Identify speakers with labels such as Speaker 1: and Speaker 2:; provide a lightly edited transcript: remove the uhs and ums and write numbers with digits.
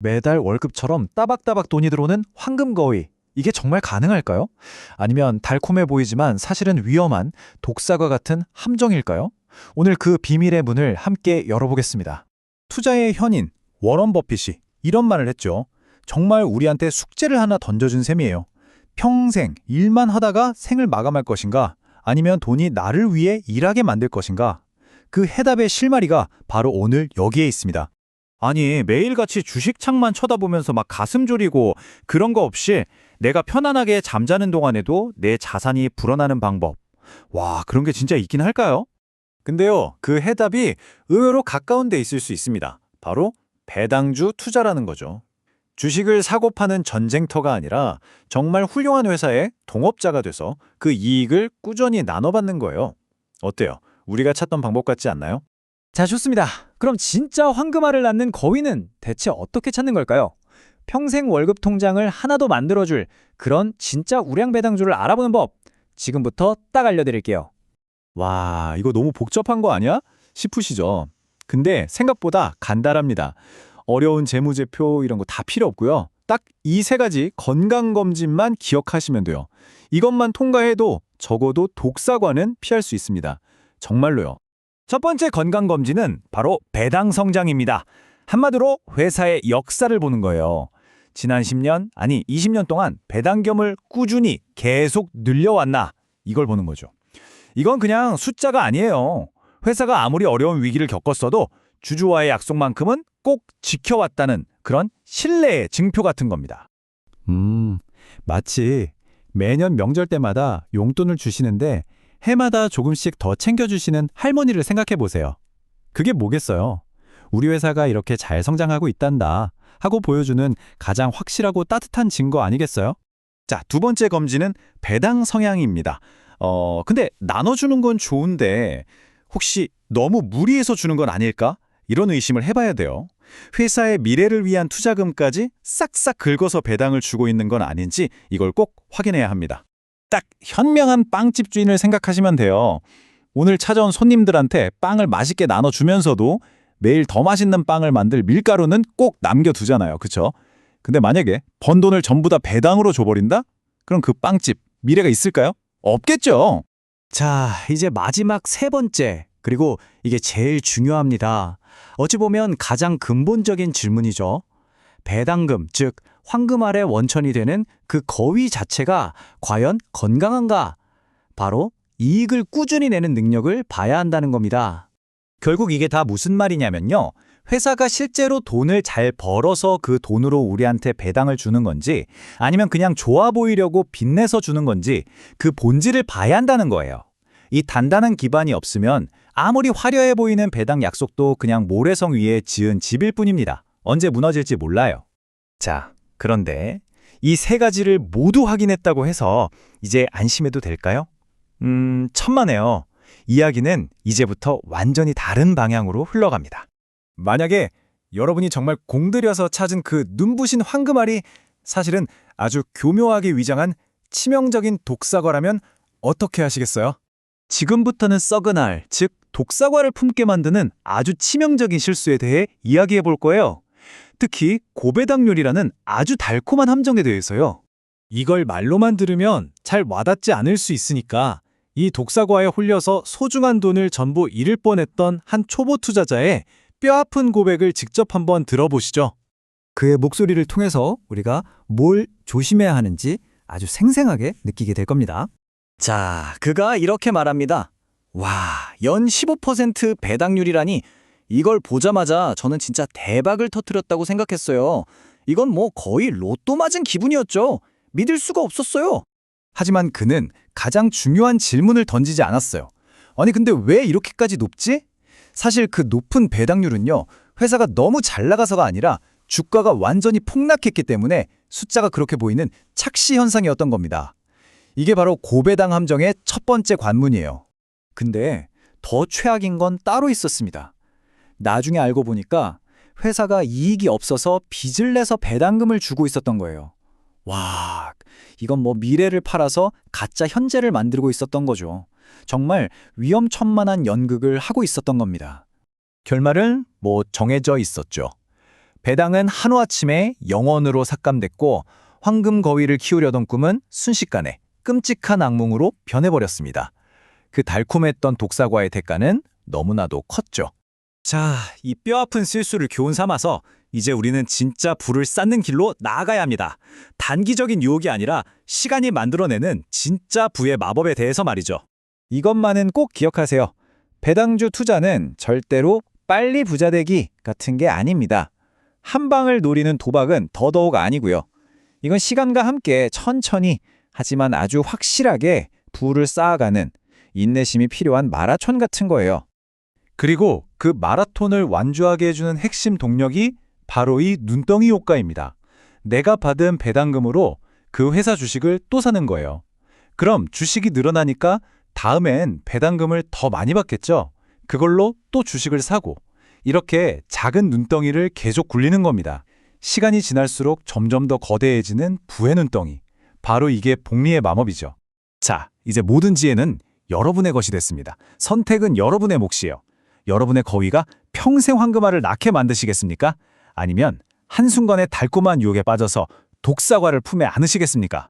Speaker 1: 매달 월급처럼 따박따박 돈이 들어오는 황금 거위. 이게 정말 가능할까요? 아니면 달콤해 보이지만 사실은 위험한 독사과 같은 함정일까요? 오늘 그 비밀의 문을 함께 열어보겠습니다.
Speaker 2: 투자의 현인 워런 버핏이 이런 말을 했죠. 정말 우리한테 숙제를 하나 던져준 셈이에요. 평생 일만 하다가 생을 마감할 것인가? 아니면 돈이 나를 위해 일하게 만들 것인가? 그 해답의 실마리가 바로 오늘 여기에 있습니다. 아니, 매일같이 주식창만 쳐다보면서 막 가슴 졸이고 그런 거 없이 내가 편안하게 잠자는 동안에도 내 자산이 불어나는 방법. 와, 그런 게 진짜 있긴 할까요? 근데요, 그 해답이 의외로 가까운 데 있을 수 있습니다. 바로 배당주 투자라는 거죠. 주식을 사고 파는 전쟁터가 아니라 정말 훌륭한 회사의 동업자가 돼서 그 이익을 꾸준히 나눠받는 거예요. 어때요? 우리가 찾던 방법 같지 않나요?
Speaker 3: 자, 좋습니다. 그럼 진짜 황금알을 낳는 거위는 대체 어떻게 찾는 걸까요? 평생 월급 통장을 하나도 만들어줄 그런 진짜 우량 배당주를 알아보는 법, 지금부터 딱 알려드릴게요.
Speaker 2: 와, 이거 너무 복잡한 거 아니야? 싶으시죠? 근데 생각보다 간단합니다. 어려운 재무제표 이런 거 다 필요 없고요. 딱 이 세 가지 건강검진만 기억하시면 돼요. 이것만 통과해도 적어도 독사과는 피할 수 있습니다. 정말로요. 첫 번째 건강검진은 바로 배당 성장입니다. 한마디로 회사의 역사를 보는 거예요. 지난 10년, 아니 20년 동안 배당금을 꾸준히 계속 늘려왔나? 이걸 보는 거죠. 이건 그냥 숫자가 아니에요. 회사가 아무리 어려운 위기를 겪었어도 주주와의 약속만큼은 꼭 지켜왔다는 그런 신뢰의 증표 같은 겁니다. 마치 매년 명절 때마다 용돈을 주시는데 해마다 조금씩 더 챙겨주시는 할머니를 생각해 보세요. 그게 뭐겠어요? 우리 회사가 이렇게 잘 성장하고 있단다 하고 보여주는 가장 확실하고 따뜻한 증거 아니겠어요? 자, 두 번째 검진은 배당 성향입니다. 근데 나눠주는 건 좋은데 혹시 너무 무리해서 주는 건 아닐까? 이런 의심을 해봐야 돼요. 회사의 미래를 위한 투자금까지 싹싹 긁어서 배당을 주고 있는 건 아닌지 이걸 꼭 확인해야 합니다. 딱 현명한 빵집 주인을 생각하시면 돼요. 오늘 찾아온 손님들한테 빵을 맛있게 나눠주면서도 매일 더 맛있는 빵을 만들 밀가루는 꼭 남겨두잖아요. 그쵸? 근데 만약에 번 돈을 전부 다 배당으로 줘버린다? 그럼 그 빵집 미래가 있을까요? 없겠죠.
Speaker 3: 자, 이제 마지막 세 번째, 그리고 이게 제일 중요합니다. 어찌 보면 가장 근본적인 질문이죠. 배당금, 즉 황금알의 원천이 되는 그 거위 자체가 과연 건강한가? 바로 이익을 꾸준히 내는 능력을 봐야 한다는 겁니다.
Speaker 2: 결국 이게 다 무슨 말이냐면요. 회사가 실제로 돈을 잘 벌어서 그 돈으로 우리한테 배당을 주는 건지 아니면 그냥 좋아 보이려고 빚내서 주는 건지 그 본질을 봐야 한다는 거예요. 이 단단한 기반이 없으면 아무리 화려해 보이는 배당 약속도 그냥 모래성 위에 지은 집일 뿐입니다. 언제 무너질지 몰라요. 자, 그런데 이 세 가지를 모두 확인했다고 해서 이제 안심해도 될까요? 천만에요. 이야기는 이제부터 완전히 다른 방향으로 흘러갑니다. 만약에 여러분이 정말 공들여서 찾은 그 눈부신 황금알이 사실은 아주 교묘하게 위장한 치명적인 독사과라면 어떻게 하시겠어요? 지금부터는 썩은 알, 즉 독사과를 품게 만드는 아주 치명적인 실수에 대해 이야기해 볼 거예요. 특히 고배당률이라는 아주 달콤한 함정에 대해서요. 이걸 말로만 들으면 잘 와닿지 않을 수 있으니까 이 독사과에 홀려서 소중한 돈을 전부 잃을 뻔했던 한 초보 투자자의 뼈아픈 고백을 직접 한번 들어보시죠.
Speaker 3: 그의 목소리를 통해서 우리가 뭘 조심해야 하는지 아주 생생하게 느끼게 될 겁니다. 자, 그가 이렇게 말합니다. 와, 연 15% 배당률이라니 이걸 보자마자 저는 진짜 대박을 터뜨렸다고 생각했어요. 이건 뭐 거의 로또 맞은 기분이었죠. 믿을 수가 없었어요.
Speaker 2: 하지만 그는 가장 중요한 질문을 던지지 않았어요. 아니 근데 왜 이렇게까지 높지? 사실 그 높은 배당률은요. 회사가 너무 잘 나가서가 아니라 주가가 완전히 폭락했기 때문에 숫자가 그렇게 보이는 착시 현상이었던 겁니다. 이게 바로 고배당 함정의 첫 번째 관문이에요. 근데 더 최악인 건 따로 있었습니다. 나중에 알고 보니까 회사가 이익이 없어서 빚을 내서 배당금을 주고 있었던 거예요. 와, 이건 뭐 미래를 팔아서 가짜 현재를 만들고 있었던 거죠. 정말 위험천만한 연극을 하고 있었던 겁니다. 결말은 뭐 정해져 있었죠. 배당은 하루아침에 영원으로 삭감됐고 황금 거위를 키우려던 꿈은 순식간에 끔찍한 악몽으로 변해버렸습니다. 그 달콤했던 독사과의 대가는 너무나도 컸죠.
Speaker 3: 자, 이 뼈아픈 실수를 교훈 삼아서 이제 우리는 진짜 부를 쌓는 길로 나아가야 합니다. 단기적인 유혹이 아니라 시간이 만들어내는 진짜 부의 마법에 대해서 말이죠.
Speaker 1: 이것만은 꼭 기억하세요. 배당주 투자는 절대로 빨리 부자 되기 같은 게 아닙니다. 한 방을 노리는 도박은 더더욱 아니고요. 이건 시간과 함께 천천히 하지만 아주 확실하게 부를 쌓아가는 인내심이 필요한 마라톤 같은 거예요.
Speaker 2: 그리고 그 마라톤을 완주하게 해주는 핵심 동력이 바로 이 눈덩이 효과입니다. 내가 받은 배당금으로 그 회사 주식을 또 사는 거예요. 그럼 주식이 늘어나니까 다음엔 배당금을 더 많이 받겠죠? 그걸로 또 주식을 사고 이렇게 작은 눈덩이를 계속 굴리는 겁니다. 시간이 지날수록 점점 더 거대해지는 부의 눈덩이. 바로 이게 복리의 마법이죠. 자, 이제 모든 지혜는 여러분의 것이 됐습니다. 선택은 여러분의 몫이에요. 여러분의 거위가 평생 황금알을 낳게 만드시겠습니까? 아니면 한순간에 달콤한 유혹에 빠져서 독사과를 품에 안으시겠습니까?